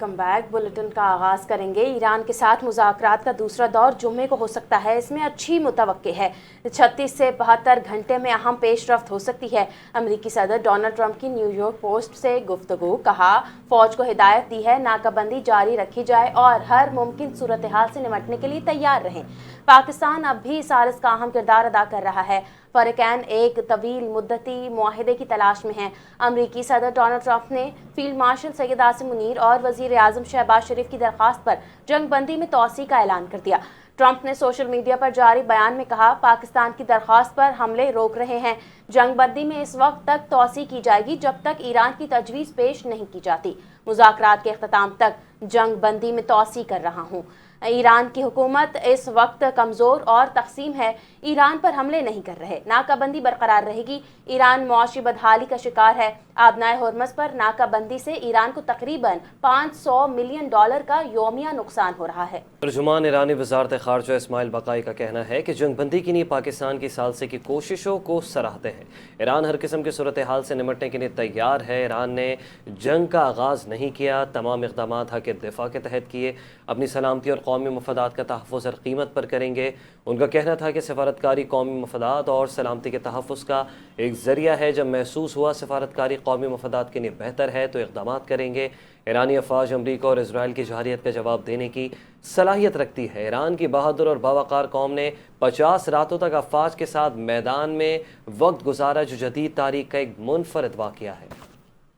Come back bulletin کا آغاز کریں گے۔ ایران کے ساتھ مذاکرات کا دوسرا دور جمعے کو ہو سکتا ہے، اس میں اچھی متوقع ہے۔ 36 سے 72 گھنٹے میں اہم پیش رفت ہو سکتی ہے۔ امریکی صدر ڈونلڈ ٹرمپ کی نیو یارک پوسٹ سے گفتگو، کہا فوج کو ہدایت دی ہے ناکہ بندی جاری رکھی جائے اور ہر ممکن صورتحال سے نمٹنے کے لیے تیار رہیں۔ پاکستان اب بھی ثالث کا اہم کردار ادا کر رہا ہے۔ فریقین ایک طویل مدتی معاہدے کی تلاش میں ہیں۔ امریکی صدر ڈونلڈ ٹرمپ نے فیلڈ مارشل سید عاصم منیر اور وزیر اعظم شہباز شریف کی درخواست پر جنگ بندی میں توسیع کا اعلان کر دیا۔ ٹرمپ نے سوشل میڈیا پر جاری بیان میں کہا، پاکستان کی درخواست پر حملے روک رہے ہیں۔ جنگ بندی میں اس وقت تک توسیع کی جائے گی جب تک ایران کی تجویز پیش نہیں کی جاتی۔ مذاکرات کے اختتام تک جنگ بندی میں توسیع کر رہا ہوں۔ ایران کی حکومت اس وقت کمزور اور تقسیم ہے۔ ایران پر حملے نہیں کر رہے، ناکہ بندی برقرار رہے گی۔ ایران معاشی بدحالی کا شکار ہے۔ آبنائے ہرمز پر ناکہ بندی سے ایران کو تقریباً $500 ملین کا یومیہ نقصان ہو رہا ہے۔ ترجمان ایرانی وزارت خارجہ اسماعیل بقائی کا کہنا ہے کہ جنگ بندی کے لیے پاکستان کی ثالثی کی کوششوں کو سراہتے ہیں۔ ایران ہر قسم کی صورتحال سے نمٹنے کے لیے تیار ہے۔ ایران نے جنگ کا آغاز نہیں کیا، تمام اقدامات حق دفاع کے تحت کیے، اپنی سلامتی اور قومی مفادات کا تحفظ ہر قیمت پر کریں گے۔ ان کا کہنا تھا کہ سفارتکاری قومی مفادات اور سلامتی کے تحفظ کا ایک ذریعہ ہے۔ جب محسوس ہوا سفارتکاری قومی مفادات کے لیے بہتر ہے تو اقدامات کریں گے۔ ایرانی افواج امریکہ اور اسرائیل کی جارحیت کا جواب دینے کی صلاحیت رکھتی ہے۔ ایران کی بہادر اور باوقار قوم نے 50 راتوں تک افواج کے ساتھ میدان میں وقت گزارا، جو جدید تاریخ کا ایک منفرد واقعہ ہے۔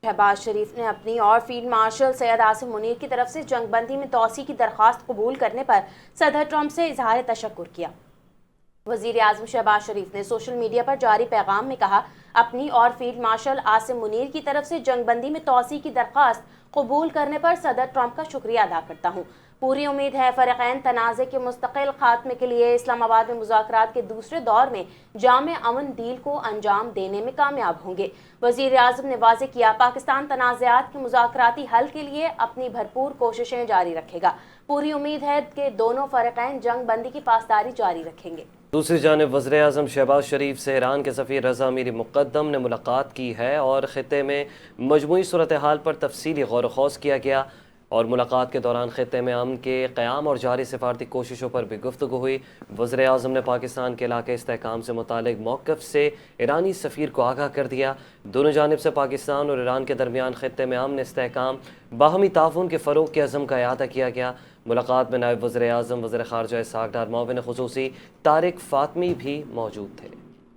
شہباز شریف نے اپنی اور فیلڈ مارشل سید عاصم منیر کی طرف سے جنگ بندی میں توسیع کی درخواست قبول کرنے پر صدر ٹرمپ سے اظہار تشکر کیا۔ وزیر اعظم شہباز شریف نے سوشل میڈیا پر جاری پیغام میں کہا، اپنی اور فیلڈ مارشل عاصم منیر کی طرف سے جنگ بندی میں توسیع کی درخواست قبول کرنے پر صدر ٹرمپ کا شکریہ ادا کرتا ہوں۔ پوری امید ہے فریقین تنازع کے مستقل خاتمے کے لیے اسلام آباد میں مذاکرات کے دوسرے دور میں جامع امن ڈیل کو انجام دینے میں کامیاب ہوں گے۔ وزیر اعظم نے واضح کیا، پاکستان تنازعات کے مذاکراتی حل کے لیے اپنی بھرپور کوششیں جاری رکھے گا۔ پوری امید ہے کہ دونوں فریقین جنگ بندی کی پاسداری جاری رکھیں گے۔ دوسری جانب وزیر اعظم شہباز شریف سے ایران کے سفیر رضا میری مقدم نے ملاقات کی ہے اور خطے میں مجموعی صورتحال پر تفصیلی غور و خوض کیا گیا اور ملاقات کے دوران خطے میں امن کے قیام اور جاری سفارتی کوششوں پر بھی گفتگو ہوئی۔ وزیر اعظم نے پاکستان کے علاقے استحکام سے متعلق موقف سے ایرانی سفیر کو آگاہ کر دیا۔ دونوں جانب سے پاکستان اور ایران کے درمیان خطے میں امن، استحکام، باہمی تعاون کے فروغ کے عزم کا اعادہ کیا گیا۔ ملاقات میں نائب وزیر اعظم وزیر خارجہ اسحاق ڈار، معاون خصوصی طارق فاطمی بھی موجود تھے۔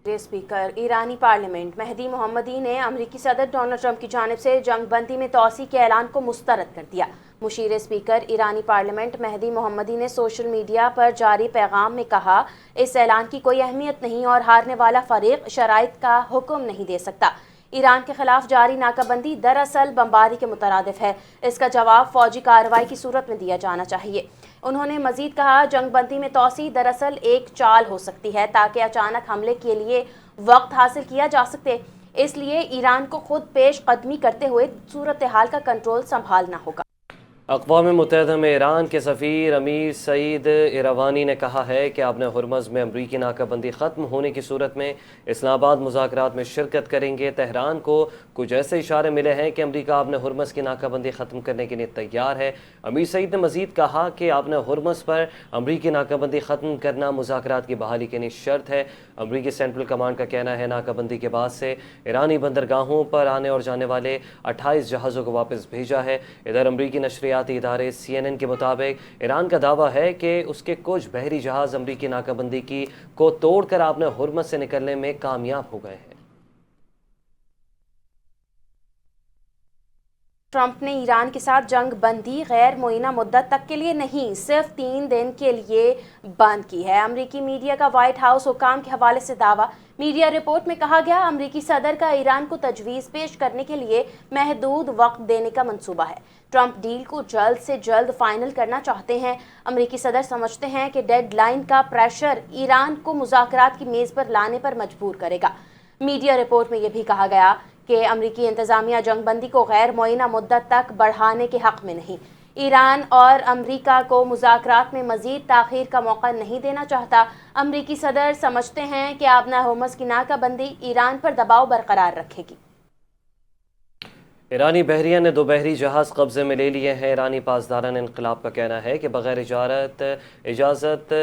اسپیکر ایرانی پارلیمنٹ مہدی محمدی نے امریکی صدر ڈونلڈ ٹرمپ کی جانب سے جنگ بندی میں توسیع کے اعلان کو مسترد کر دیا۔ مشیر اسپیکر ایرانی پارلیمنٹ مہدی محمدی نے سوشل میڈیا پر جاری پیغام میں کہا، اس اعلان کی کوئی اہمیت نہیں اور ہارنے والا فریق شرائط کا حکم نہیں دے سکتا۔ ایران کے خلاف جاری ناکہ بندی دراصل بمباری کے مترادف ہے، اس کا جواب فوجی کارروائی کی صورت میں دیا جانا چاہیے۔ انہوں نے مزید کہا، جنگ بندی میں توسیع دراصل ایک چال ہو سکتی ہے تاکہ اچانک حملے کے لیے وقت حاصل کیا جا سکے، اس لیے ایران کو خود پیش قدمی کرتے ہوئے صورتحال کا کنٹرول سنبھالنا ہوگا۔ اقوام متحدہ میں ایران کے سفیر امیر سعید ایروانی نے کہا ہے کہ آبنہ ہرمز میں امریکی ناکہ بندی ختم ہونے کی صورت میں اسلام آباد مذاکرات میں شرکت کریں گے۔ تہران کو کچھ ایسے اشارے ملے ہیں کہ امریکہ آبنہ ہرمز کی ناکہ بندی ختم کرنے کے لیے تیار ہے۔ امیر سعید نے مزید کہا کہ آبنہ ہرمز پر امریکی ناکہ بندی ختم کرنا مذاکرات کی بحالی کے لیے شرط ہے۔ امریکی سینٹرل کمانڈ کا کہنا ہے، ناکہ بندی کے بعد سے ایرانی بندرگاہوں پر آنے اور جانے والے 28 جہازوں کو واپس بھیجا ہے۔ ادھر امریکی نشریاتی ادارے CNN کے مطابق ایران کا دعویٰ ہے کہ اس کے کچھ بحری جہاز امریکی ناکہ بندی کو توڑ کر آبنہ ہرمز سے نکلنے میں کامیاب ہو گئے ہیں۔ ٹرمپ نے ایران کے ساتھ جنگ بندی غیر معینہ مدت تک کے لیے نہیں، صرف 3 دن کے لیے بند کی ہے۔ امریکی میڈیا کا وائٹ ہاؤس حکام کے حوالے سے دعویٰ۔ میڈیا رپورٹ میں کہا گیا، امریکی صدر کا ایران کو تجویز پیش کرنے کے لیے محدود وقت دینے کا منصوبہ ہے۔ ٹرمپ ڈیل کو جلد سے جلد فائنل کرنا چاہتے ہیں۔ امریکی صدر سمجھتے ہیں کہ ڈیڈ لائن کا پریشر ایران کو مذاکرات کی میز پر لانے پر مجبور کرے گا۔ میڈیا رپورٹ میں یہ بھی کہا گیا کہ امریکی انتظامیہ جنگ بندی کو غیر معینہ مدت تک بڑھانے کے حق میں نہیں۔ ایران اور امریکہ کو مذاکرات میں مزید تاخیر کا موقع نہیں دینا چاہتا۔ امریکی صدر سمجھتے ہیں کہ آبنہ ہرمز کی ناکہ بندی ایران پر دباؤ برقرار رکھے گی۔ ایرانی بحریہ نے 2 بحری جہاز قبضے میں لے لیے ہیں۔ ایرانی پاسداران انقلاب کا کہنا ہے کہ بغیر اجازت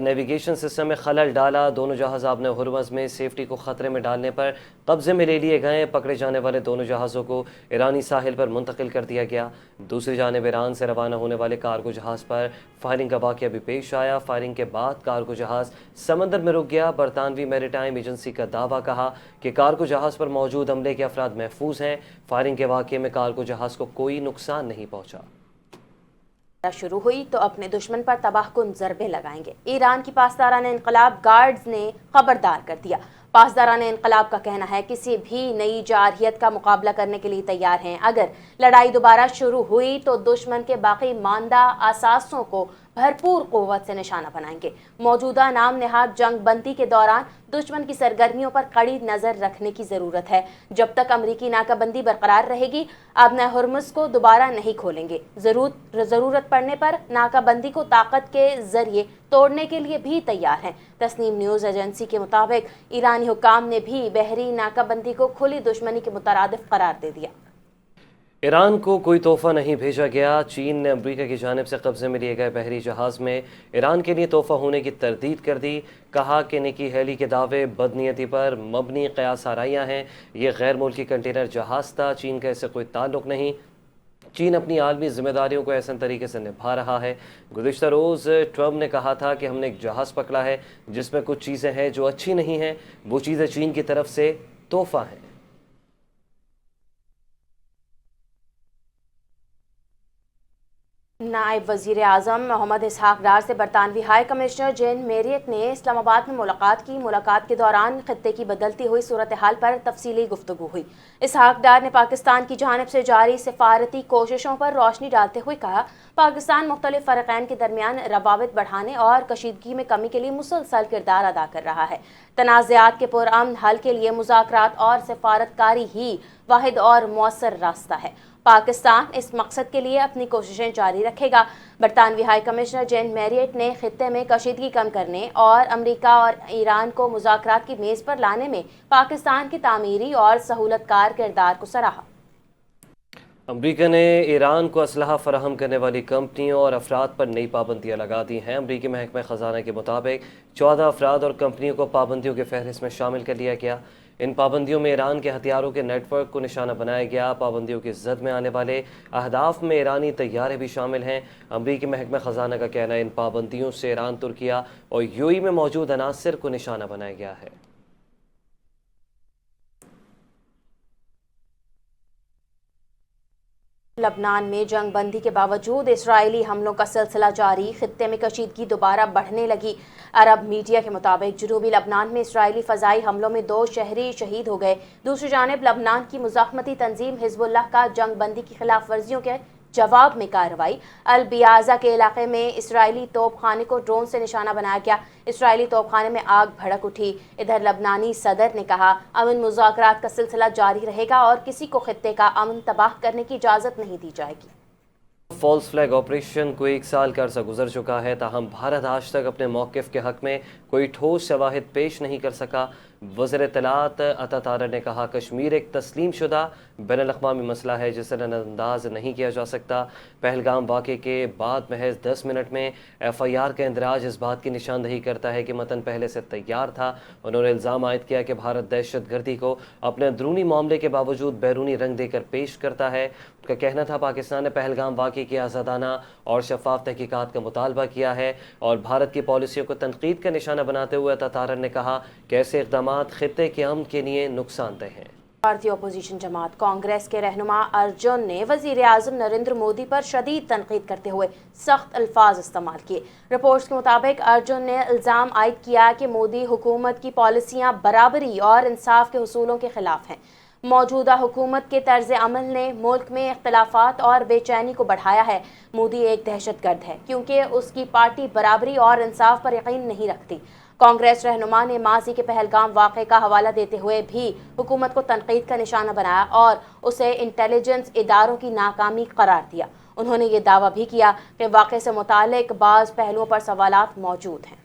نیویگیشن سسٹم میں خلل ڈالا۔ دونوں جہاز آبِ ہرمز میں سیفٹی کو خطرے میں ڈالنے پر قبضے میں لے لیے گئے۔ پکڑے جانے والے دونوں جہازوں کو ایرانی ساحل پر منتقل کر دیا گیا۔ دوسری جانب ایران سے روانہ ہونے والے کارگو جہاز پر فائرنگ کا واقعہ بھی پیش آیا۔ فائرنگ کے بعد کارگو جہاز سمندر میں رک گیا۔ برطانوی میری ٹائم ایجنسی کا دعویٰ کہا کہ کارگو جہاز پر موجود عملے کے افراد محفوظ ہیں۔ فائرنگ کے واقعے میں کارگو جہاز کو کوئی نقصان نہیں پہنچا۔ شروع ہوئی تو اپنے دشمن پر تباہ کن ضربے لگائیں گے، ایران کی پاسداران انقلاب گارڈز نے خبردار کر دیا۔ پاسداران انقلاب کا کہنا ہے کسی بھی نئی جارحیت کا مقابلہ کرنے کے لیے تیار ہیں۔ اگر لڑائی دوبارہ شروع ہوئی تو دشمن کے باقی ماندہ اثاثوں کو بھرپور قوت سے نشانہ بنائیں گے۔ موجودہ نام نہاد جنگ بندی کے دوران دشمن کی سرگرمیوں پر کڑی نظر رکھنے کی ضرورت ہے۔ جب تک امریکی ناکہ بندی برقرار رہے گی، آبِ ہرمز کو دوبارہ نہیں کھولیں گے۔ ضرورت پڑنے پر ناکہ بندی کو طاقت کے ذریعے توڑنے کے لیے بھی تیار ہیں۔ تسنیم نیوز ایجنسی کے مطابق ایرانی حکام نے بھی بحری ناکہ بندی کو کھلی دشمنی کے مترادف قرار دے دیا۔ ایران کو کوئی تحفہ نہیں بھیجا گیا۔ چین نے امریکہ کی جانب سے قبضے میں لیے گئے بحری جہاز میں ایران کے لیے تحفہ ہونے کی تردید کر دی۔ کہا کہ نکی ہیلی کے دعوے بدنیتی پر مبنی قیاس آرائیاں ہیں۔ یہ غیر ملکی کنٹینر جہاز تھا۔ چین کا اس سے کوئی تعلق نہیں۔ چین اپنی عالمی ذمہ داریوں کو احسن طریقے سے نبھا رہا ہے۔ گزشتہ روز ٹرمپ نے کہا تھا کہ ہم نے ایک جہاز پکڑا ہے جس میں کچھ چیزیں ہیں جو اچھی نہیں ہیں۔ وہ چیزیں چین کی طرف سے تحفہ ہیں۔ نائب وزیر اعظم محمد اسحاق ڈار سے برطانوی ہائی کمشنر جین میریٹ نے اسلام آباد میں ملاقات کی۔ ملاقات کے دوران خطے کی بدلتی ہوئی صورتحال پر تفصیلی گفتگو ہوئی۔ اسحاق ڈار نے پاکستان کی جانب سے جاری سفارتی کوششوں پر روشنی ڈالتے ہوئے کہا، پاکستان مختلف فریقین کے درمیان روابط بڑھانے اور کشیدگی میں کمی کے لیے مسلسل کردار ادا کر رہا ہے۔ تنازعات کے پرامن حل کے لیے مذاکرات اور سفارتکاری ہی واحد اور مؤثر راستہ ہے۔ پاکستان اس مقصد کے لیے اپنی کوششیں جاری رکھے گا۔ برطانوی ہائی کمشنر جین میریٹ نے خطے میں کشیدگی کم کرنے اور امریکہ اور ایران کو مذاکرات کی میز پر لانے میں پاکستان کے تعمیری اور سہولت کار کردار کو سراہا۔ امریکہ نے ایران کو اسلحہ فراہم کرنے والی کمپنیوں اور افراد پر نئی پابندیاں لگا دی ہیں۔ امریکی محکمہ خزانہ کے مطابق 14 افراد اور کمپنیوں کو پابندیوں کے فہرست میں شامل کر لیا گیا۔ ان پابندیوں میں ایران کے ہتھیاروں کے نیٹ ورک کو نشانہ بنایا گیا۔ پابندیوں کی زد میں آنے والے اہداف میں ایرانی طیارے بھی شامل ہیں۔ امریکی محکمہ خزانہ کا کہنا ہے ان پابندیوں سے ایران، ترکیہ اور UAE میں موجود عناصر کو نشانہ بنایا گیا ہے۔ لبنان میں جنگ بندی کے باوجود اسرائیلی حملوں کا سلسلہ جاری، خطے میں کشیدگی دوبارہ بڑھنے لگی۔ عرب میڈیا کے مطابق جنوبی لبنان میں اسرائیلی فضائی حملوں میں 2 شہری شہید ہو گئے۔ دوسری جانب لبنان کی مزاحمتی تنظیم حزب اللہ کا جنگ بندی کی خلاف ورزیوں کے جواب میں کارروائی۔ البیازا کے علاقے میں اسرائیلی توپ خانے کو ڈرون سے نشانہ بنایا گیا۔ اسرائیلی توپ خانے میں آگ بھڑک اٹھی۔ ادھر لبنانی صدر نے کہا، امن مذاکرات کا سلسلہ جاری رہے گا اور کسی کو خطے کا امن تباہ کرنے کی اجازت نہیں دی جائے گی۔ فالس فلیگ آپریشن کو 1 سال کا عرصہ گزر چکا ہے، تاہم بھارت آج تک اپنے موقف کے حق میں کوئی ٹھوس شواہد پیش نہیں کر سکا۔ وزیر اطلاعات عطا طاہر نے کہا، کشمیر ایک تسلیم شدہ بین الاقوامی مسئلہ ہے جسے نظر انداز نہیں کیا جا سکتا۔ پہلگام واقعے کے بعد محض 10 منٹ میں FIR کا اندراج اس بات کی نشاندہی کرتا ہے کہ متن پہلے سے تیار تھا۔ انہوں نے الزام عائد کیا کہ بھارت دہشت گردی کو اپنے اندرونی معاملے کے باوجود بیرونی رنگ دے کر پیش کرتا ہے۔ ان کا کہنا تھا، پاکستان نے پہلگام واقعے کی آزادانہ اور شفاف تحقیقات کا مطالبہ کیا ہے اور بھارت کی پالیسیوں کو تنقید کا نشانہ بناتے ہوئے عطا طاہر نے کہا کہ ایسے اقدامات خطے کے امن کے لیے نقصان دہ ہیں۔ بھارتی اپوزیشن جماعت کانگریس کے رہنما ارجن نے وزیر اعظم نریندر مودی پر شدید تنقید کرتے ہوئے سخت الفاظ استعمال کیے۔ رپورٹس کے مطابق ارجن نے الزام عائد کیا کہ مودی حکومت کی پالیسیاں برابری اور انصاف کے اصولوں کے خلاف ہیں۔ موجودہ حکومت کے طرز عمل نے ملک میں اختلافات اور بے چینی کو بڑھایا ہے۔ مودی ایک دہشت گرد ہے کیونکہ اس کی پارٹی برابری اور انصاف پر یقین نہیں رکھتی۔ کانگریس رہنما نے ماضی کے پہلگام واقعے کا حوالہ دیتے ہوئے بھی حکومت کو تنقید کا نشانہ بنایا اور اسے انٹیلیجنس اداروں کی ناکامی قرار دیا۔ انہوں نے یہ دعویٰ بھی کیا کہ واقعے سے متعلق بعض پہلوؤں پر سوالات موجود ہیں۔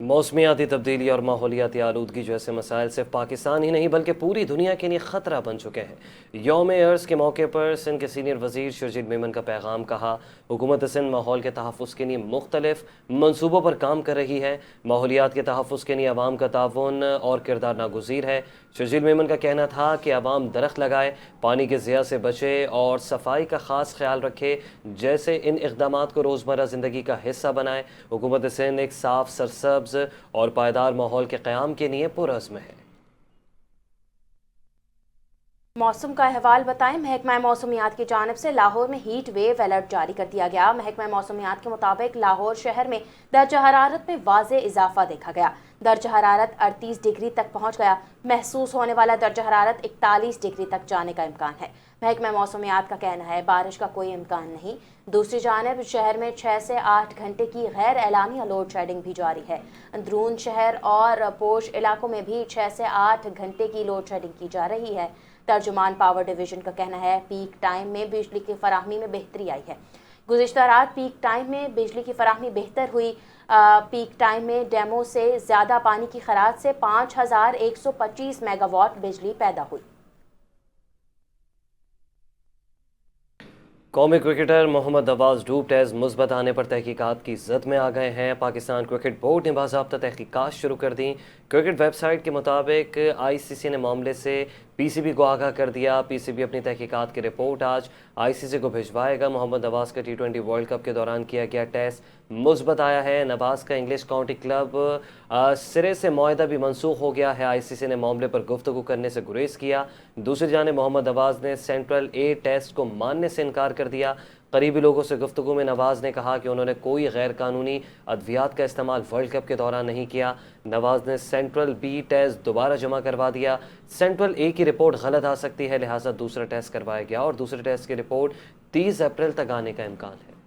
موسمیاتی تبدیلی اور ماحولیاتی آلودگی جیسے مسائل صرف پاکستان ہی نہیں بلکہ پوری دنیا کے لیے خطرہ بن چکے ہیں۔ یوم ارض کے موقع پر سندھ کے سینئر وزیر شرجیل میمن کا پیغام کہا، حکومت سندھ ماحول کے تحفظ کے لیے مختلف منصوبوں پر کام کر رہی ہے، ماحولیات کے تحفظ کے لیے عوام کا تعاون اور کردار ناگزیر ہے۔ شرجیل میمن کا کہنا تھا کہ عوام درخت لگائے، پانی کے ضیاع سے بچے اور صفائی کا خاص خیال رکھے جیسے ان اقدامات کو روزمرہ زندگی کا حصہ بنائے۔ حکومت سندھ ایک صاف، سرسبز اور پائیدار ماحول کے قیام کے لیے پرعزم ہے۔ موسم کا احوال بتائیں۔ محکمہ موسمیات کی جانب سے لاہور میں ہیٹ ویو الرٹ جاری کر دیا گیا۔ محکمہ موسمیات کے مطابق لاہور شہر میں درجہ حرارت میں واضح اضافہ دیکھا گیا۔ درجہ حرارت 38 ڈگری تک پہنچ گیا۔ محسوس ہونے والا درجہ حرارت 41 ڈگری تک جانے کا امکان ہے۔ محکمہ موسمیات کا کہنا ہے بارش کا کوئی امکان نہیں۔ دوسری جانب شہر میں 6 سے 8 گھنٹے کی غیر اعلانیہ لوڈ شیڈنگ بھی جاری ہے۔ اندرون شہر اور پوش علاقوں میں بھی 6 سے 8 گھنٹے کی لوڈ شیڈنگ کی جا رہی ہے۔ ترجمان پاور ڈویژن کا کہنا ہے پیک ٹائم میں بجلی کی فراہمی میں بہتری آئی ہے۔ گزشتہ رات پیک ٹائم میں بجلی کی فراہمی بہتر ہوئی۔ پیک ٹائم میں ڈیمو سے زیادہ پانی کی خراج سے 5125 میگا واٹ بجلی پیدا ہوئی۔ قومی کرکٹر محمد نواز ڈوپ ٹیسٹ مثبت آنے پر تحقیقات کی زد میں آ گئے ہیں۔ پاکستان کرکٹ بورڈ نے باضابطہ تحقیقات شروع کر دیں۔ کرکٹ ویب سائٹ کے مطابق آئی سی سی نے معاملے سے پی سی بی کو آگاہ کر دیا۔ پی سی بی اپنی تحقیقات کی رپورٹ آج آئی سی سی کو بھجوائے گا۔ محمد نواز کا T20 ورلڈ کپ کے دوران کیا گیا ٹیسٹ مثبت آیا ہے۔ نواز کا انگلش کاؤنٹی کلب سرے سے معاہدہ بھی منسوخ ہو گیا ہے۔ آئی سی سی نے معاملے پر گفتگو کرنے سے گریز کیا۔ دوسری جانب محمد نواز نے سینٹرل اے ٹیسٹ کو ماننے سے انکار کر دیا۔ قریبی لوگوں سے گفتگو میں نواز نے کہا کہ انہوں نے کوئی غیر قانونی ادویات کا استعمال ورلڈ کپ کے دوران نہیں کیا۔ نواز نے سینٹرل بی ٹیسٹ دوبارہ جمع کروا دیا۔ سینٹرل اے کی رپورٹ غلط آ سکتی ہے، لہٰذا دوسرا ٹیسٹ کروایا گیا اور دوسرے ٹیسٹ کی رپورٹ 30 اپریل تک آنے کا امکان ہے۔